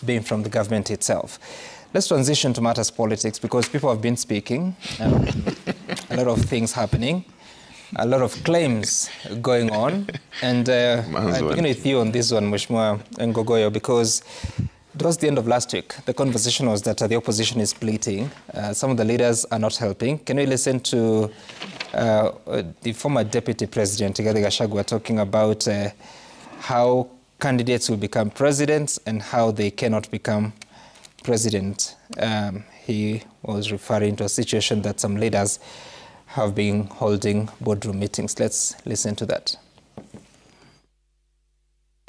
being from the government itself. Let's transition to matters politics, because people have been speaking, a lot of things happening, a lot of claims going on. And I begin with you on this one, Mheshimiwa Ngogoyo, because towards the end of last week, the conversation was that the opposition is splitting. Some of the leaders are not helping. Can we listen to the former Deputy President, Rigathi Gachagua, talking about how candidates will become presidents and how they cannot become president? He was referring to a situation that some leaders have been holding boardroom meetings. Let's listen to that.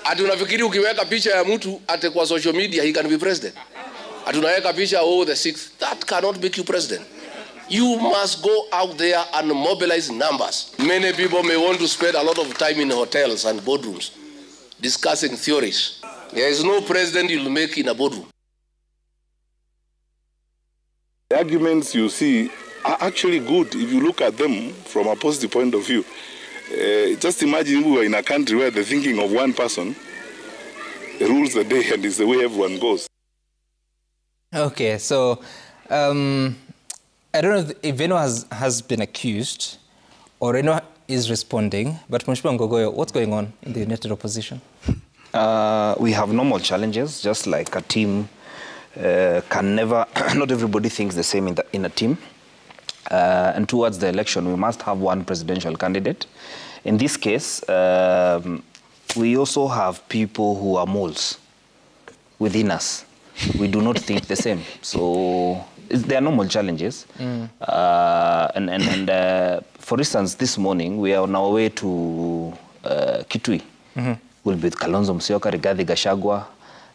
Ati unafikiri ukiweka picha ya mtu ate kwa social media he can be president? Ati unaweka picha the 6th, that cannot make you president. You must go out there and mobilize numbers. Many people may want to spend a lot of time in hotels and boardrooms discussing theories. There is no president you'll make in a boardroom. The arguments you see are actually good if you look at them from a positive point of view. Just imagine we were in a country where the thinking of one person rules the day and is the way everyone goes. Okay, so I don't know if anyone has been accused or anyone is responding, but Mheshimiwa Ngogoyo, what's going on in the united opposition? We have normal challenges, just like a team can never, not everybody thinks the same in a team. And towards the election, we must have one presidential candidate. In this case, we also have people who are moles within us. We do not think the same. So there are normal challenges. For instance, this morning, we are on our way to Kitui. We'll be with Kalonzo Musyoka, Rigathi Gachagua.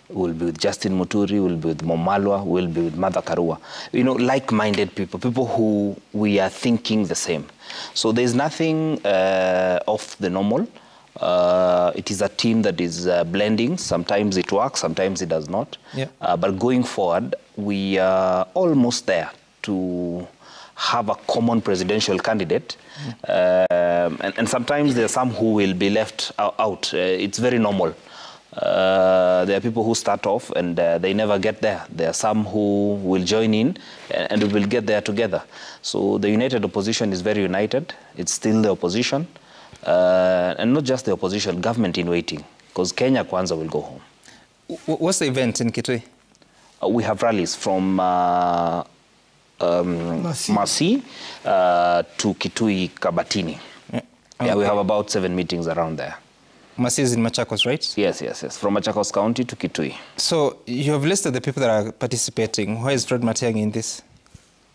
We'll be with Justin Muturi, we'll be with Wamalwa, we'll be with Martha Karua. You know, like-minded people, people who we are thinking the same. So there's nothing off the normal. It is a team that is blending. Sometimes it works, sometimes it does not. Yeah. But going forward, we are almost there to have a common presidential candidate. And sometimes there are some who will be left out. It's very normal. There are people who start off and they never get there. There are some who will join in and we will get there together. So the united opposition is very united. It's still the opposition. And not just the opposition, government in waiting. Because Kenya Kwanza will go home. What's the event in Kitui? We have rallies from Masi to Kitui Kabatini. Yeah, okay. We have about 7 meetings around there. Masi is in Machakos, right? Yes. From Machakos County to Kitui. So you have listed the people that are participating. Where is Fred Matiang'i in this?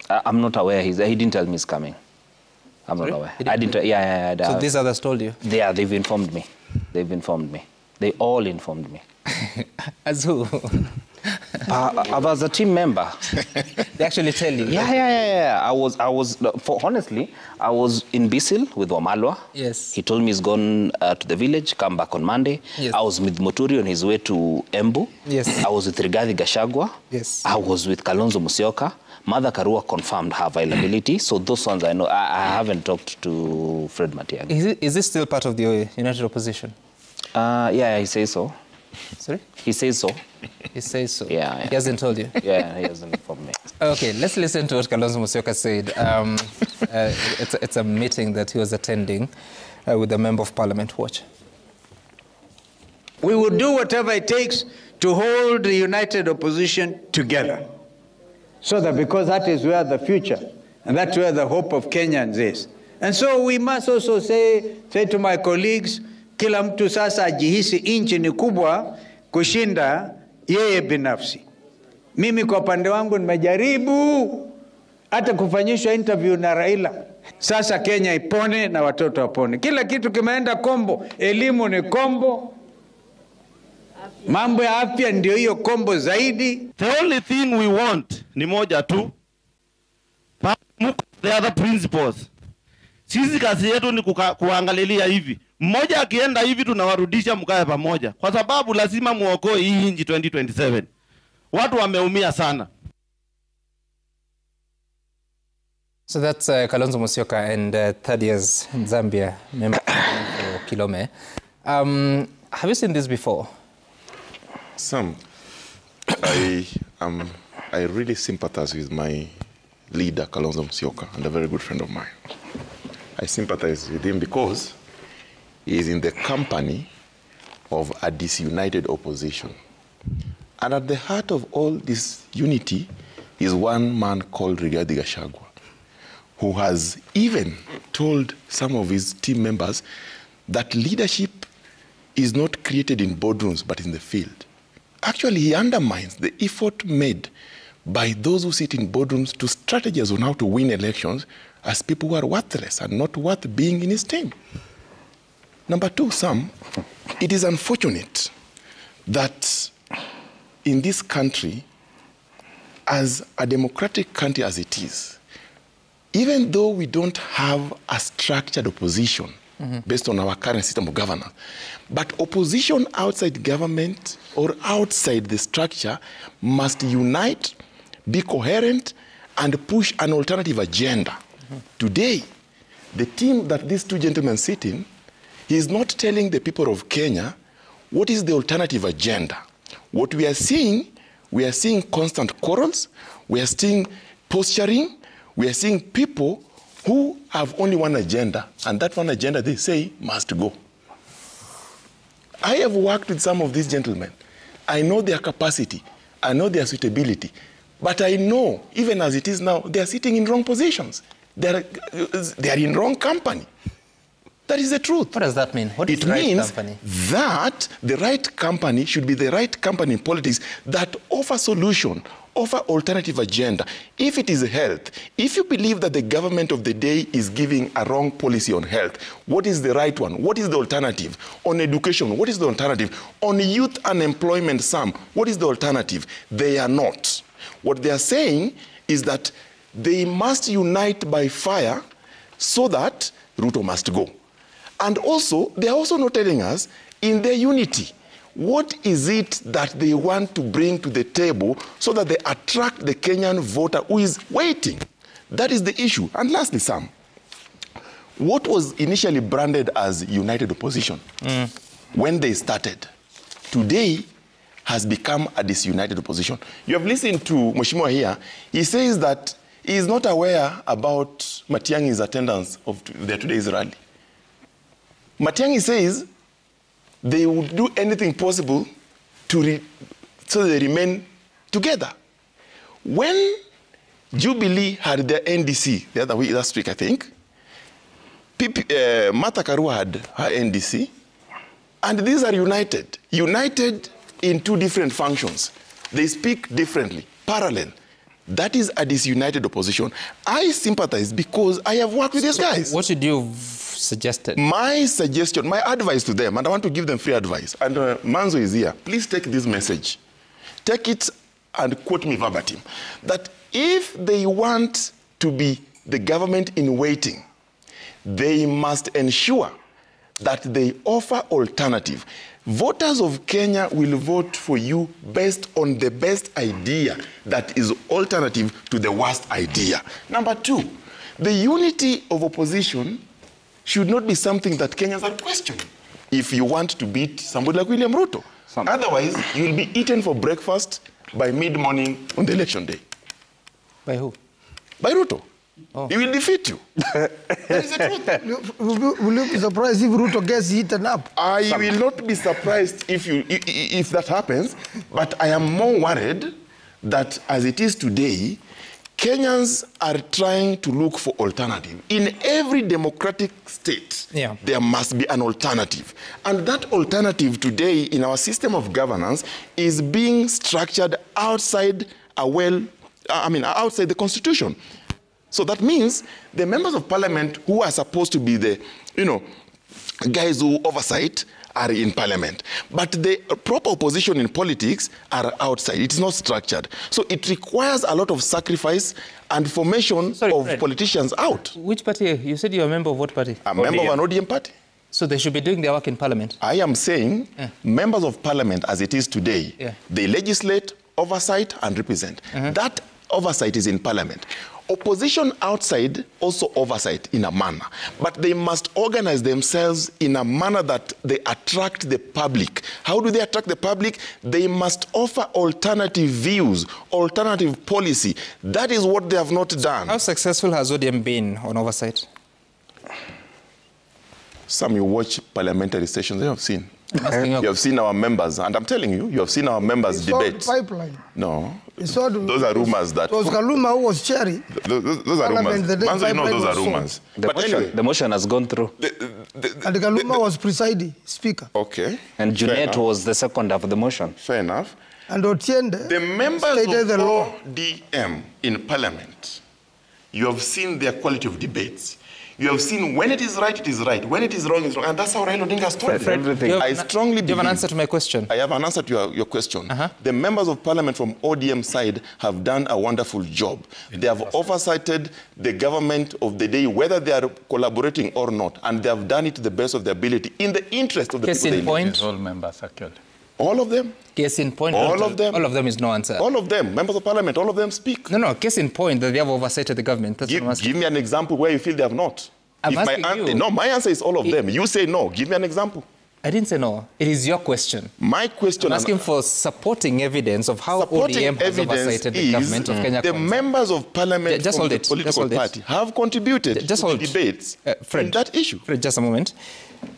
I'm not aware. He didn't tell me he's coming. I'm not aware. I didn't. Yeah. So these others told you? Yeah, they've informed me. They all informed me. As who? I was a team member. They actually tell you? Yeah. Honestly, I was in Bisil with Wamalwa. Yes. He told me he's gone to the village, come back on Monday. Yes. I was with Muturi on his way to Embu. Yes. I was with Rigathi Gachagua. Yes. I was with Kalonzo Musyoka. Martha Karua confirmed her availability. So those ones I know. I haven't talked to Fred Matiang'i. Is this still part of the united opposition? Yeah, he says so. Sorry? He says so. He says so? Yeah. He hasn't told you? Yeah, he hasn't informed me. Okay, let's listen to what Kalonzo Musyoka said. It's a meeting that he was attending with a member of parliament. Watch. We will do whatever it takes to hold the united opposition together. So that because that is where the future and that's where the hope of Kenyans is. And so we must also say to my colleagues, kila mtu sasa ajihisi inchi ni kubwa kushinda yeye binafsi. Mimi kwa upande wangu nimejaribu hata kufanyishwa interview na Raila. Sasa Kenya ipone na watoto wapone. Kila kitu kimeenda kombo, elimu ni kombo. Mambo ya afya ndio hiyo kombo zaidi. The only thing we want ni moja tu. The other principles. Sisi kazi yetu ni kuangalilia hivi. Mmoja akienda hivi tunawarudisha mkae pamoja. Kwa sababu lazima muokoe hii nchi 2027. Watu wameumia sana. So that's Kalonzo Musyoka and Thaddeus Nzambia, member for Kilome. Have you seen this before? Some. I really sympathize with my leader, Kalonzo Musyoka, and a very good friend of mine. I sympathize with him because he is in the company of a disunited opposition. And at the heart of all this unity is one man called Rigathi Gachagua, who has even told some of his team members that leadership is not created in boardrooms, but in the field. Actually, he undermines the effort made by those who sit in boardrooms to strategize on how to win elections as people who are worthless and not worth being in his team. Number two, Sam, it is unfortunate that in this country, as a democratic country as it is, even though we don't have a structured opposition based on our current system of governance, but opposition outside government or outside the structure must unite, be coherent, and push an alternative agenda. Today, the team that these two gentlemen sit in, he is not telling the people of Kenya what is the alternative agenda. What we are seeing constant quarrels, we are seeing posturing, we are seeing people who have only one agenda, and that one agenda they say must go. I have worked with some of these gentlemen. I know their capacity, I know their suitability, but I know, even as it is now, they are sitting in wrong positions. They are in wrong company. That is the truth. What does that mean? What is it the right means company? That the right company should be the right company in politics that offer solution, offer alternative agenda. If it is health, if you believe that the government of the day is giving a wrong policy on health, what is the right one? What is the alternative? On education, what is the alternative? On youth unemployment, Sam, what is the alternative? They are not. What they are saying is that they must unite by fire so that Ruto must go. And also, they are also not telling us, in their unity, what is it that they want to bring to the table so that they attract the Kenyan voter who is waiting? That is the issue. And lastly, Sam, what was initially branded as united opposition when they started, today has become a disunited opposition. You have listened to Mheshimiwa here. He says that he is not aware about Matiang'i's attendance of their today's rally. Matiang'i says they would do anything possible so they remain together. When Jubilee had their NDC the other week, last week, I think, Martha Karua had her NDC, and these are united in two different functions. They speak differently, parallel. That is a disunited opposition. I sympathize because I have worked with these guys. What should you suggest? My suggestion, my advice to them, and I want to give them free advice, and Manzo is here, please take this message. Take it and quote me verbatim, that if they want to be the government in waiting, they must ensure that they offer alternative. Voters of Kenya will vote for you based on the best idea that is alternative to the worst idea. Number two, the unity of opposition should not be something that Kenyans are questioning if you want to beat somebody like William Ruto. Otherwise, you will be eaten for breakfast by mid-morning on the election day. By who? By Ruto. Oh. He will defeat you. That is the truth. Will you be surprised if Ruto gets eaten up? I will not be surprised if that happens, but I am more worried that as it is today, Kenyans are trying to look for alternative. In every democratic state, there must be an alternative. And that alternative today in our system of governance is being structured outside outside the Constitution. So that means the members of parliament who are supposed to be the, guys who oversight are in parliament. But the proper opposition in politics are outside. It is not structured. So it requires a lot of sacrifice and formation of politicians out. Which party? You said you're a member of what party? A member of an ODM party. So they should be doing their work in parliament? I am saying members of parliament as it is today, they legislate, oversight and represent. That oversight is in parliament. Opposition outside also oversight in a manner, but they must organize themselves in a manner that they attract the public. How do they attract the public? They must offer alternative views, alternative policy. That is what they have not done. How successful has ODM been on oversight? Some you watch parliamentary sessions, you have seen. You have seen our members, and I'm telling you, you have seen our members debate. Pipeline. No, those are rumors that... It was Kaluma who was chairing. Those are rumors. Manzo, you know those are rumors. The motion has gone through. And Kaluma was presiding speaker. Okay. And Junet was the second of the motion. Fair enough. And Otiende the members stated of the law. ODM in parliament, you have seen their quality of debates. You have seen when it is right, when it is wrong, it's wrong. And that's how Raila Odinga has told everything. I strongly believe... Do you have an answer to my question? I have an answer to your question. The members of parliament from ODM side have done a wonderful job. They have oversighted the government of the day, whether they are collaborating or not, and they have done it to the best of their ability in the interest of the Case people. in point? All members actually. All of them? Case in point? All of them? All of them is no answer. All of them. Members of parliament, all of them speak. No, case in point that they have oversighted the government. That's what I'm asking. Give me an example where you feel they have not. I'm asking you. No, my answer is all of them. You say no. Give me an example. I didn't say no. It is your question. My question... I'm asking for supporting evidence of how ODM has oversighted the government of Kenya. The members of parliament from the political party have contributed to the debates on that issue. Fred, just a moment.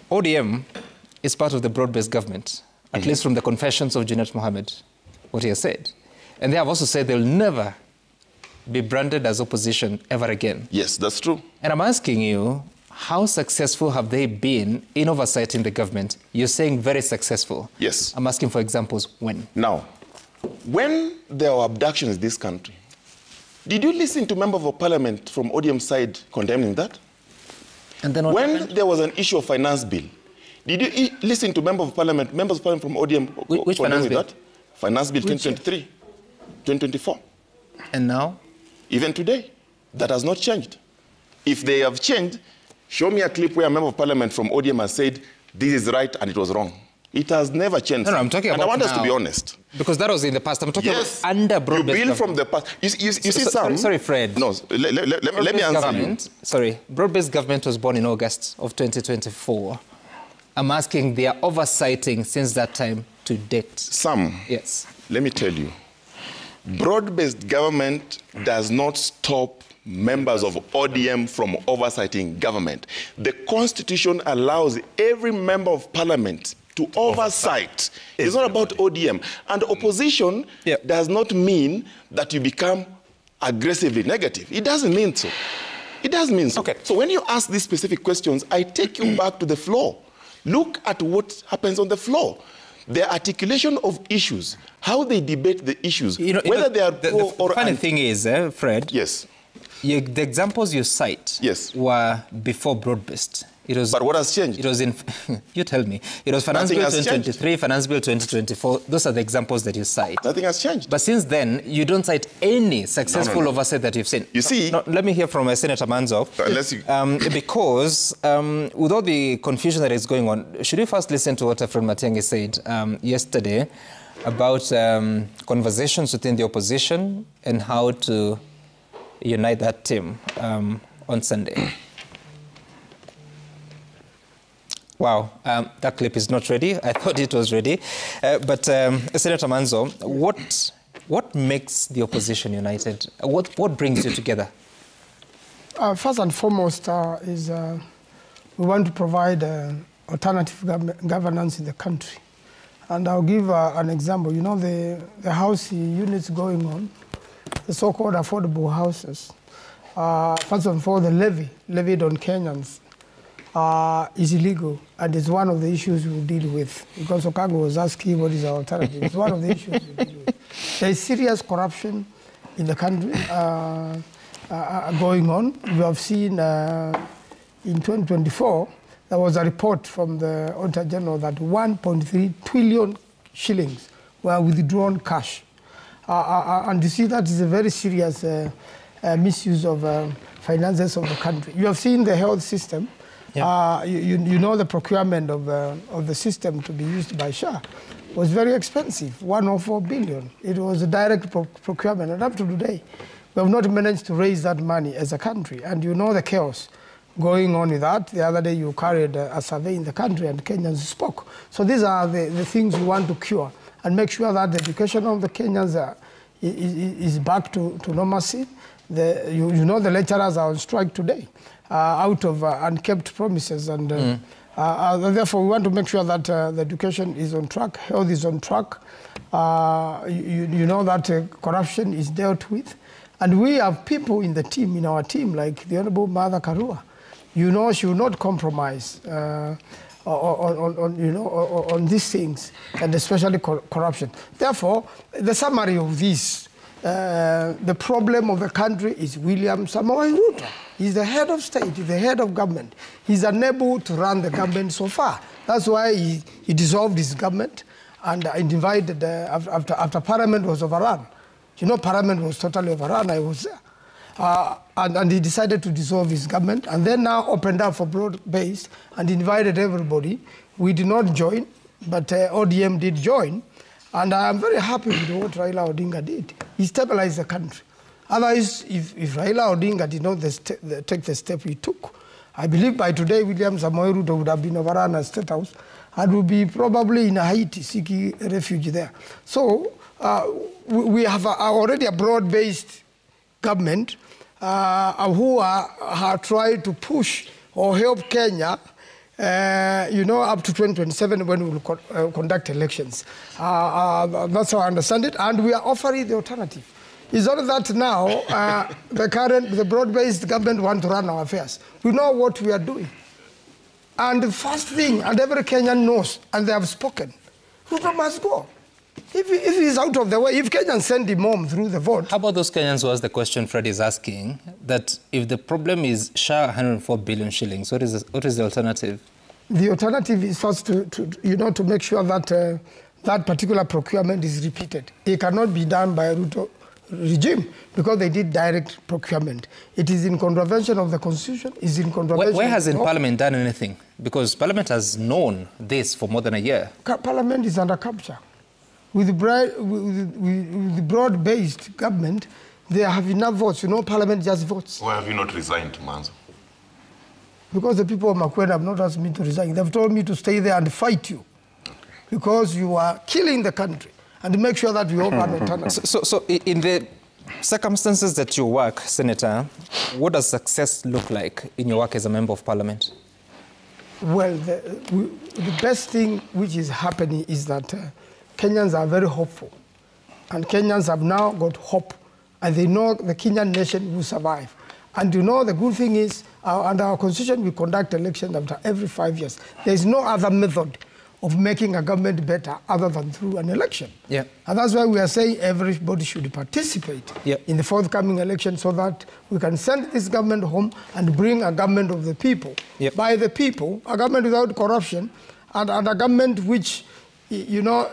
ODM is part of the broad-based government, at least from the confessions of Junet Mohammed, what he has said. And they have also said they'll never be branded as opposition ever again. Yes, that's true. And I'm asking you, how successful have they been in oversighting the government? You're saying very successful. Yes. I'm asking for examples. When? Now, when there were abductions in this country, did you listen to members of parliament from ODM side condemning that? And then when there was an issue of finance bill, did you listen to members of parliament from ODM which finance bill? That? Finance bill 2023, 2024. And now? Even today, that has not changed. If they have changed, show me a clip where a member of parliament from ODM has said, this is right and it was wrong. It has never changed. No, I'm talking about And I want now, us to be honest. Because that was in the past. I'm talking about under broad-based You build from the past. You see some... Sorry, Fred. No, let me answer you. Sorry, broad-based government was born in August of 2024. I'm asking their oversighting since that time to date. Some. Yes. Let me tell you. Broad-based government does not stop members of ODM from oversighting government. The Constitution allows every member of parliament to oversight. It's not about ODM. And opposition does not mean that you become aggressively negative. It doesn't mean so. It does mean so. Okay. So when you ask these specific questions, I take you back to the floor. Look at what happens on the floor. Their articulation of issues, how they debate the issues, whether they are pro or the funny thing is, Fred. Yes. The examples you cite were before broad-based. But what has changed? It was in, you tell me. It was Finance Bill 2023, Finance Bill 2024. Those are the examples that you cite. Nothing has changed. But since then, you don't cite any successful oversight that you've seen. You see... let me hear from Senator Manzo. Because with all the confusion that is going on, should we first listen to what Fred Matiang'i said yesterday about conversations within the opposition and how to unite that team on Sunday? Wow, that clip is not ready. I thought it was ready. But Senator Manzo, what makes the opposition united? What brings you together? First and foremost is we want to provide alternative governance in the country. And I'll give an example. You know, the house units going on, the so-called affordable houses. First of all, the levy levied on Kenyans is illegal, and it's one of the issues we deal with. Because Okago was asking what is our alternative. It's one of the issues we deal with. There is serious corruption in the country going on. We have seen in 2024, there was a report from the Auditor General that 1.3 trillion shillings were withdrawn cash. And you see that is a very serious misuse of finances of the country. You have seen the health system. Yeah. You know the procurement of the system to be used by SHA was very expensive, 104 billion. It was a direct procurement, and up to today, We have not managed to raise that money as a country. And you know the chaos going on with that. The other day you carried a survey in the country and Kenyans spoke. So these are the things we want to cure and make sure that the education of the Kenyans is back to normalcy. You know the lecturers are on strike today out of unkept promises. And therefore we want to make sure that the education is on track, health is on track. You know that corruption is dealt with. And we have people in the team, in our team, like the Honorable Martha Karua. You know, she will not compromise on these things, and especially corruption. Therefore, the summary of this, the problem of the country is William Samoei Ruto. He's the head of state, he's the head of government. He's unable to run the government so far. That's why he dissolved his government and invited, after Parliament was overrun. You know, Parliament was totally overrun, I was there. And he decided to dissolve his government and then now opened up for broad-based and invited everybody. We did not join, but ODM did join. And I am very happy with what Raila Odinga did. He stabilized the country. Otherwise, if Raila Odinga did not take the step he took, I believe by today William Samoei Ruto would have been overrun at State House and would be probably in Haiti seeking refuge there. So we have already a broad-based government who are trying to push or help Kenya, you know, up to 2027 when we will conduct elections. That's how I understand it, and we are offering the alternative. It's only that now the broad-based government want to run our affairs. We know what we are doing. And the first thing, and every Kenyan knows, and they have spoken, Ruto must go. If he's out of the way, if Kenyans send him home through the vote. How about those Kenyans who asked the question Fred is asking, that if the problem is SHA 104 billion shillings, what is the alternative? The alternative is first to make sure that that particular procurement is repeated. It cannot be done by a Ruto regime because they did direct procurement. It is in contravention of the Constitution. Is in contravention. Where hasn't Parliament done anything? Because Parliament has known this for more than a year. Parliament is under capture. With the broad-based government, they have enough votes. You know, Parliament just votes. Why have you not resigned, Manzo? Because the people of Makwena have not asked me to resign. They've told me to stay there and fight you. Okay. Because you are killing the country and make sure that we open an alternative. So in the circumstances that you work, Senator, what does success look like in your work as a member of Parliament? Well, the best thing which is happening is that Kenyans are very hopeful. And Kenyans have now got hope. And they know the Kenyan nation will survive. And you know, the good thing is, under our constitution, we conduct elections after every 5 years. There is no other method of making a government better other than through an election. Yeah. And that's why we are saying everybody should participate in the forthcoming election so that we can send this government home and bring a government of the people, by the people, a government without corruption, and a government which, you know,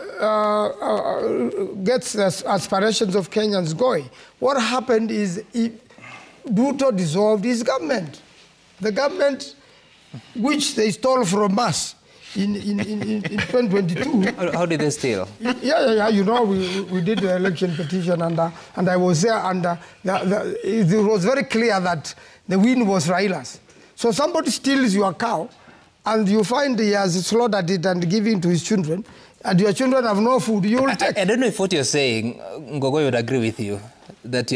gets the aspirations of Kenyans going. What happened is Ruto dissolved his government. The government which they stole from us in 2022. How did they steal? Yeah. You know, we did the election petition and I was there and it was very clear that the win was Raila's. So somebody steals your cow and you find he has slaughtered it and given it to his children, and your children have no food, you will take. I don't know if what you're saying, Ngogoyo would agree with you, that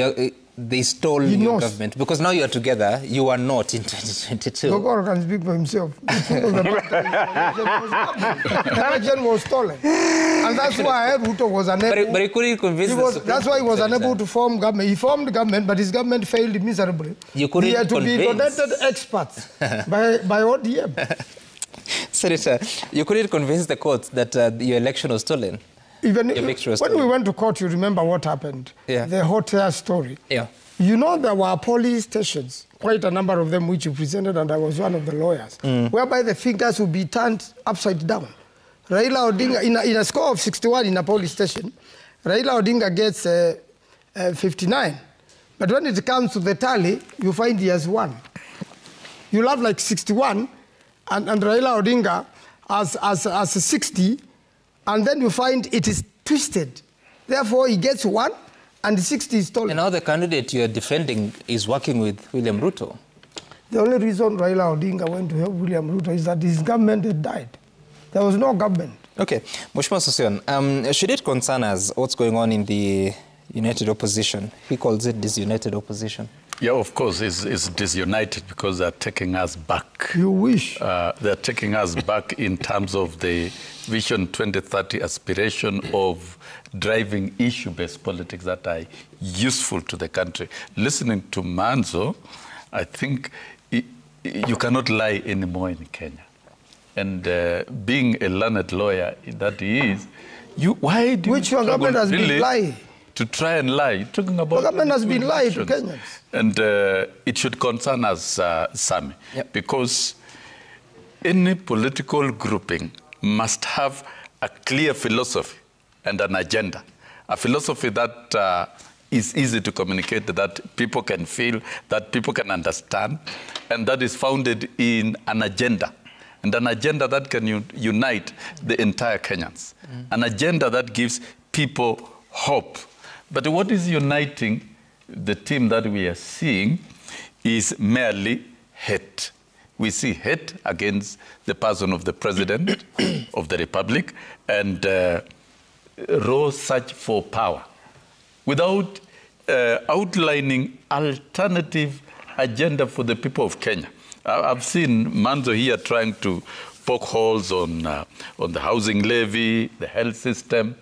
they stole your government. Because now you're together, you are not in 2022. Ngogoyo can speak for himself. The election was stolen. And that's why Ruto was unable. But he couldn't convince that's why he was unable to form government. He formed government, but his government failed miserably. You couldn't he had to be connected experts by ODM. Senator, you couldn't convince the court that your election was stolen. Even when we went to court, you remember what happened. Yeah. The hot air story. Yeah. You know, there were police stations, quite a number of them, which you presented, and I was one of the lawyers, whereby the fingers would be turned upside down. Raila Odinga, in a score of 61 in a police station, Raila Odinga gets 59. But when it comes to the tally, you find he has 1. You'll have like 61, and Raila Odinga as 60, and then you find it is twisted. Therefore, he gets 1, and 60 is stolen. And now the candidate you're defending is working with William Ruto. The only reason Raila Odinga went to help William Ruto is that his government had died. There was no government. Okay. Mheshimiwa Sosion, should it concern us what's going on in the united opposition? He calls it disunited opposition. Yeah, of course, it's disunited because they're taking us back. You wish. They're taking us back in terms of the Vision 2030 aspiration of driving issue-based politics that are useful to the country. Listening to Manzo, I think you cannot lie anymore in Kenya. And being a learned lawyer that he is, why do Which your government has been lying? To try and lie. You're talking about the government has been lying to Kenyans. And it should concern us, Sami, because any political grouping must have a clear philosophy and an agenda. A philosophy that is easy to communicate, that people can feel, that people can understand, and that is founded in an agenda. And an agenda that can unite the entire Kenyans. An agenda that gives people hope. But what is uniting the team that we are seeing is merely hate. We see hate against the person of the President of the Republic and raw search for power without outlining alternative agenda for the people of Kenya. I've seen Manzo here trying to poke holes on the housing levy, the health system,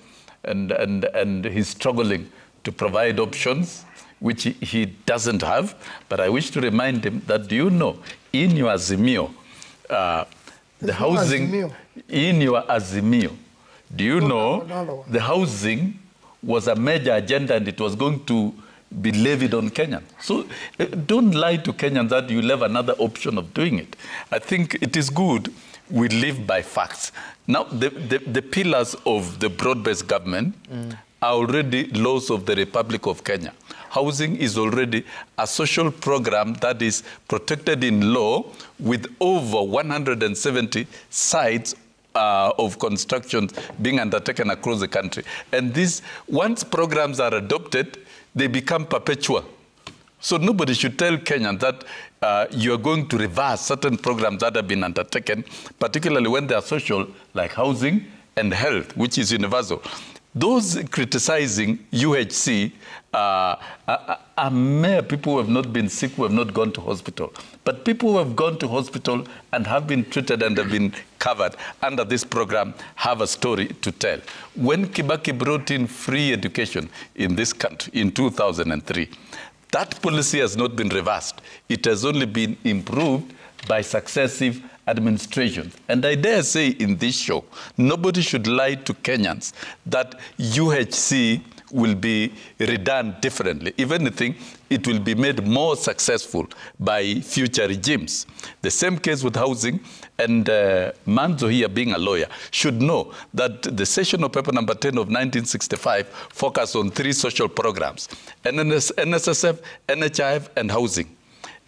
and he's struggling to provide options which he doesn't have. But I wish to remind him that, do you know, in your Azimio, the housing, in your Azimio, do you know the housing was a major agenda and it was going to be levied on Kenyans. So don't lie to Kenyans that you'll have another option of doing it. I think it is good we live by facts. Now, the pillars of the broad-based government are already laws of the Republic of Kenya. Housing is already a social program that is protected in law with over 170 sites of construction being undertaken across the country. And these, once programs are adopted, they become perpetual. So nobody should tell Kenyans that you're going to reverse certain programs that have been undertaken, particularly when they are social, like housing and health, which is universal. Those criticizing UHC are mere people who have not been sick, who have not gone to hospital. But people who have gone to hospital and have been treated and have been covered under this program have a story to tell. When Kibaki brought in free education in this country in 2003, that policy has not been reversed. It has only been improved by successive administrations. And I dare say in this show, nobody should lie to Kenyans that UHC will be redone differently. If anything, it will be made more successful by future regimes. The same case with housing, and Manzo here, being a lawyer, should know that the session of paper number 10 of 1965 focused on 3 social programs: NSSF, NHIF, and housing.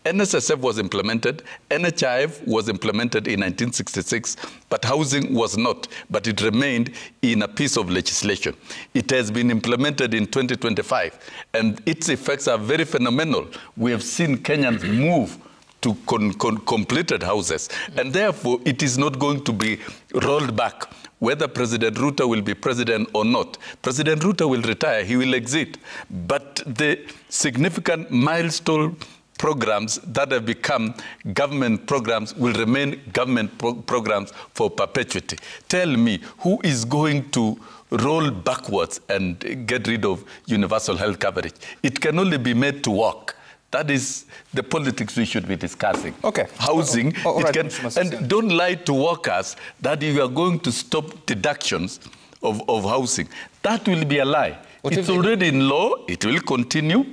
NSSF was implemented, NHIF was implemented in 1966, but housing was not, but it remained in a piece of legislation. It has been implemented in 2025, and its effects are very phenomenal. We have seen Kenyans move to completed houses, and therefore it is not going to be rolled back. Whether President Ruto will be president or not, President Ruto will retire, he will exit, but the significant milestone programs that have become government programs will remain government programs for perpetuity. Tell me, who is going to roll backwards and get rid of universal health coverage? It can only be made to work. That is the politics we should be discussing. Okay. Housing, right, and don't lie to workers that you are going to stop deductions of housing. That will be a lie. It's already in law, it will continue.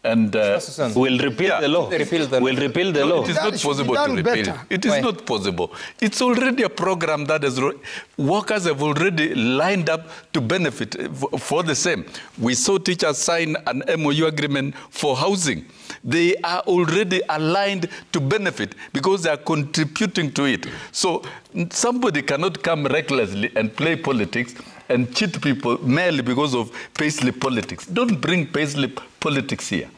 And we'll repeal the law. We'll repeal the law. It is not possible to repeal it. It is not possible. It's already a program that is, workers have already lined up to benefit for the same. We saw teachers sign an MOU agreement for housing. They are already aligned to benefit because they are contributing to it. So somebody cannot come recklessly and play politics and cheat people merely because of payslip politics. Don't bring payslip politics here.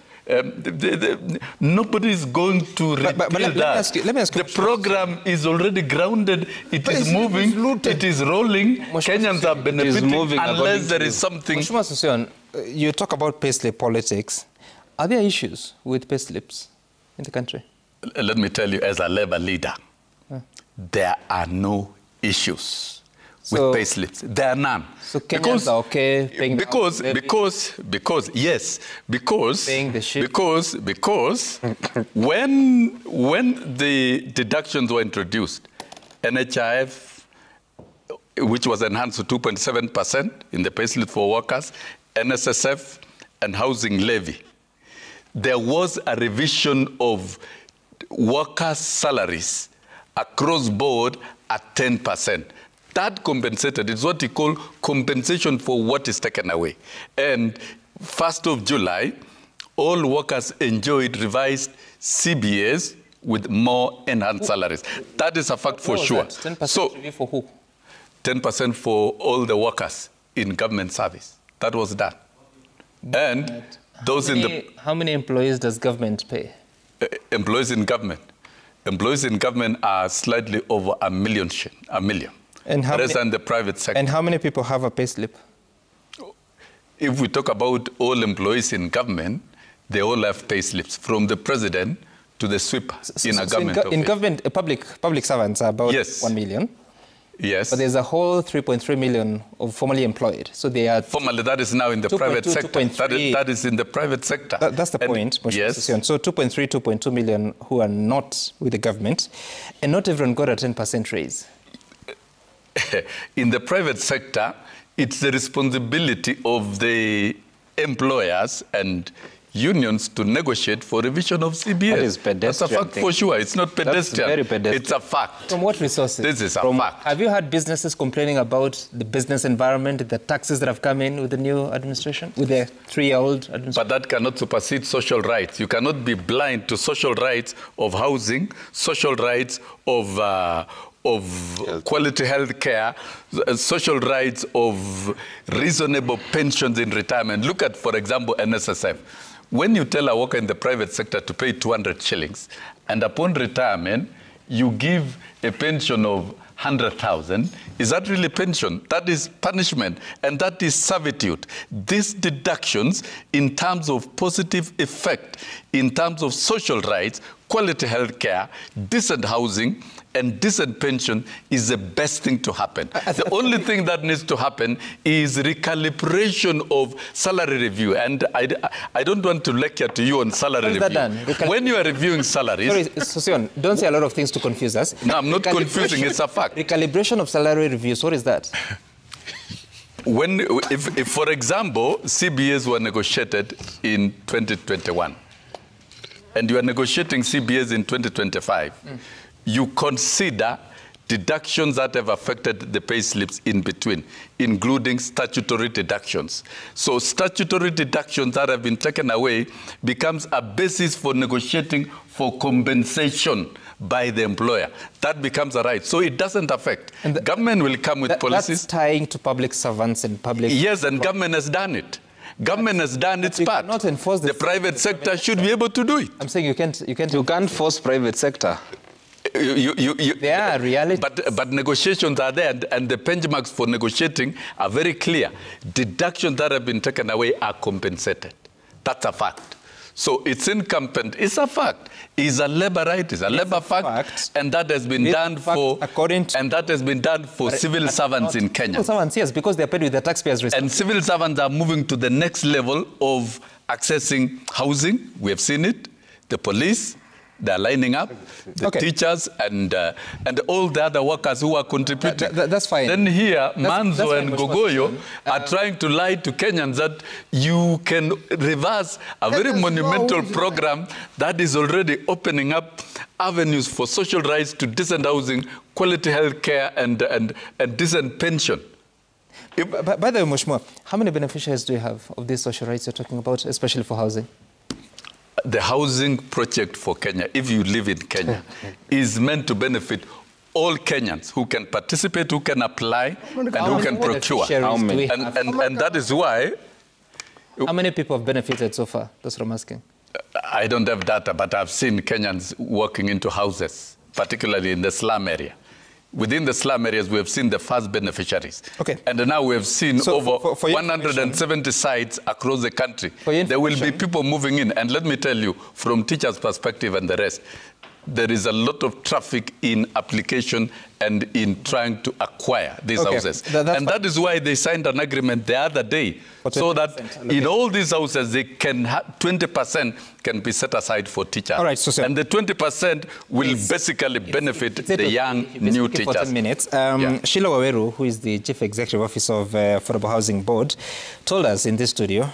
Nobody is going to repeal that. Let me ask you, the program is already grounded. It is moving. It is rolling. Kenyans are benefiting unless there is something. Mheshimiwa Sosion, you talk about payslip politics. Are there issues with payslips in the country? Let me tell you, as a Labour leader, there are no issues with payslips. There are none. So Kenyans are okay paying because paying the ship. Because when the deductions were introduced, NHIF, which was enhanced to 2.7% in the payslip for workers, NSSF, and housing levy, there was a revision of workers' salaries across board at 10%. That compensated. It's what you call compensation for what is taken away. And 1st of July, all workers enjoyed revised CBAs with more enhanced salaries. That is a fact for sure. 10% so, for who? 10% for all the workers in government service. That was done. And those how many employees does government pay? Employees in government. Employees in government are slightly over a million. And how less than the private sector. And how many people have a payslip? If we talk about all employees in government, they all have payslips, from the president to the sweeper in a government office. In government, public servants are about 1 million. Yes. But there's a whole 3.3 million of formally employed. So they are... Formally, that is now in the private sector. That is in the private sector. That's the point. Yes. So 2.3, 2.2 million who are not with the government, and not everyone got a 10% raise. In the private sector, it's the responsibility of the employers and unions to negotiate for revision of CBA. That is pedestrian. That's a fact for sure. It's not pedestrian. That's very pedestrian. It's a fact. From what resources? This is a fact. Have you had businesses complaining about the business environment, the taxes that have come in with the new administration, with the 3-year-old administration? But that cannot supersede social rights. You cannot be blind to social rights of housing, social rights of quality health care, social rights of reasonable pensions in retirement. Look at, for example, NSSF. When you tell a worker in the private sector to pay 200 shillings, and upon retirement, you give a pension of 100,000, is that really pension? That is punishment, and that is servitude. These deductions, in terms of positive effect, in terms of social rights, quality health care, decent housing, and decent pension is the best thing to happen. The only thing that needs to happen is recalibration of salary review. And I don't want to lecture to you on salary review. When you are reviewing salaries... Sorry, Sosion, don't say a lot of things to confuse us. No, I'm not confusing, it's a fact. Recalibration of salary reviews, what is that? If, for example, CBAs were negotiated in 2021, and you are negotiating CBAs in 2025, you consider deductions that have affected the pay slips in between, including statutory deductions. So statutory deductions that have been taken away becomes a basis for negotiating for compensation by the employer. That becomes a right. So it doesn't affect. And government will come with policies. That's tying to public servants and public... Yes, and government has done it. Government has done its part. Not enforce the private sector should be able to do it. I'm saying you can't force private sector. They are reality. But negotiations are there, and the benchmarks for negotiating are very clear. Deductions that have been taken away are compensated. That's a fact. So it's incumbent. It's a fact. It's a labor right. It's a labor fact, and that has been done for civil servants in Kenya. Civil servants, yes, because they are paid with the taxpayers' responsibility. And civil servants are moving to the next level of accessing housing. We have seen it. The police. They're lining up, the teachers and all the other workers who are contributing. That's fine. Then here, Manzo and Gogoyo are trying to lie to Kenyans that you can reverse a very monumental program that is already opening up avenues for social rights to decent housing, quality health care, and decent pension. By the way, Mheshimiwa, how many beneficiaries do you have of these social rights you're talking about, especially for housing? The housing project for Kenya, if you live in Kenya, is meant to benefit all Kenyans who can participate, who can apply, and who can procure. And that is why... How many people have benefited so far? That's what I'm asking. I don't have data, but I've seen Kenyans walking into houses, particularly in the slum area. Within the slum areas, we have seen the first beneficiaries. Okay. And now we have seen over for 170 sites across the country. There will be people moving in. And let me tell you, from teachers' perspective and the rest, there is a lot of traffic in application and in trying to acquire these houses. And that is why they signed an agreement the other day, so that in all these houses, they can 20% can be set aside for teachers. All right, so and the 20% will basically benefit the young new teachers. For 10 minutes. Sheila Waweru, who is the Chief Executive Officer of Affordable Housing Board, told us in this studio,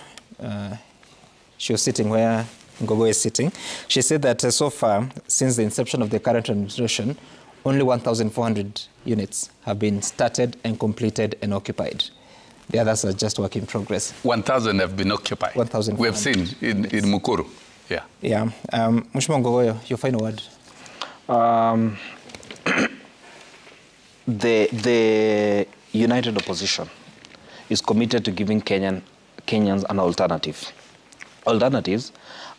she was sitting where Ngogo is sitting. She said that so far, since the inception of the current administration, only 1,400 units have been started and completed and occupied. The others are just work in progress. 1,000 have been occupied. 1,000. We have seen in Mukuru. Yeah. Yeah. Mheshimiwa Ngogoyo, your final word. The united opposition is committed to giving Kenyans an alternative. Alternatives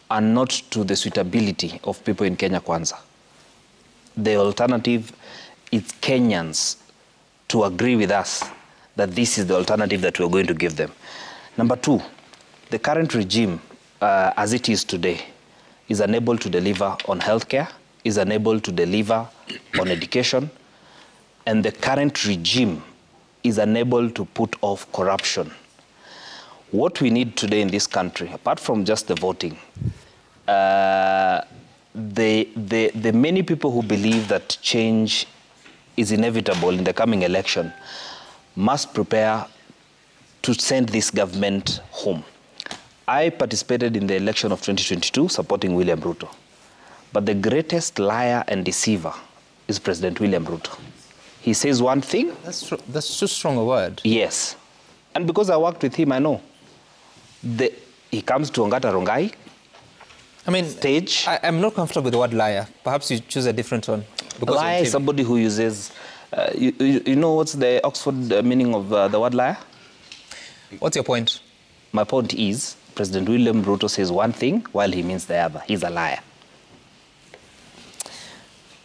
are not to the suitability of people in Kenya Kwanza. The alternative is Kenyans to agree with us that this is the alternative that we're going to give them. Number two, the current regime, as it is today, is unable to deliver on healthcare, is unable to deliver on education, and the current regime is unable to put off corruption. What we need today in this country, apart from just the voting, the many people who believe that change is inevitable in the coming election must prepare to send this government home. I participated in the election of 2022 supporting William Ruto. But the greatest liar and deceiver is President William Ruto. He says one thing. That's too strong a word. Yes. And because I worked with him, I know. He comes to Ongata Rongai. I mean, stage. I'm not comfortable with the word liar. Perhaps you choose a different one. Liar is somebody who uses... you know what's the Oxford meaning of the word liar? What's your point? My point is, President William Ruto says one thing while he means the other. He's a liar.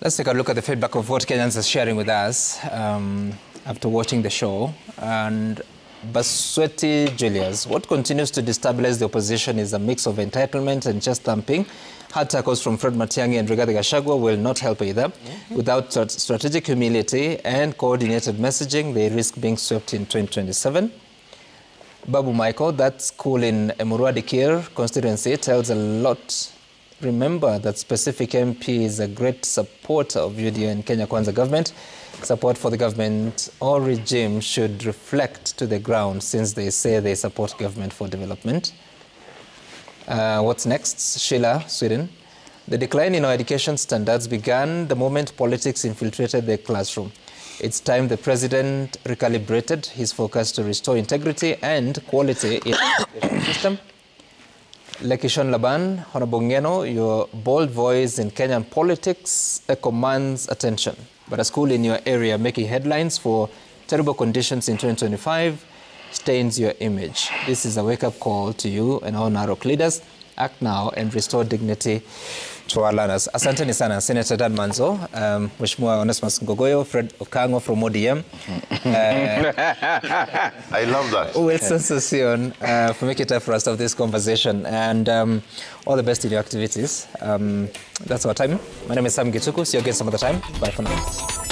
Let's take a look at the feedback of what Kenyans are sharing with us after watching the show. And Basweti Julius, what continues to destabilize the opposition is a mix of entitlement and chest thumping. Hard tackles from Fred Matiang'i and Rigathi Gachagua will not help either. Without strategic humility and coordinated messaging, they risk being swept in 2027. Babu Michael, that school in Emurua Dikir constituency tells a lot. Remember that specific MP is a great supporter of UDA and Kenya Kwanza government. Support for the government or regime should reflect to the ground since they say they support government for development. What's next? Sheila, Sweden. The decline in our education standards began the moment politics infiltrated the classroom. It's time the president recalibrated his focus to restore integrity and quality in the education system. Lekishon Laban, Honorable Ngeno, your bold voice in Kenyan politics commands attention. But a school in your area making headlines for terrible conditions in 2025 stains your image. This is a wake-up call to you and all Narok leaders. Act now and restore dignity to our learners. Asanteni sana, Senator Dan Manzo, Mheshimiwa Onesmus Ngogoyo, Fred Okango from ODM. I love that. Wilson Sossion for making time for us to have this conversation. And all the best in your activities. That's our time. My name is Sam Gituku. See you again some other time. Bye for now.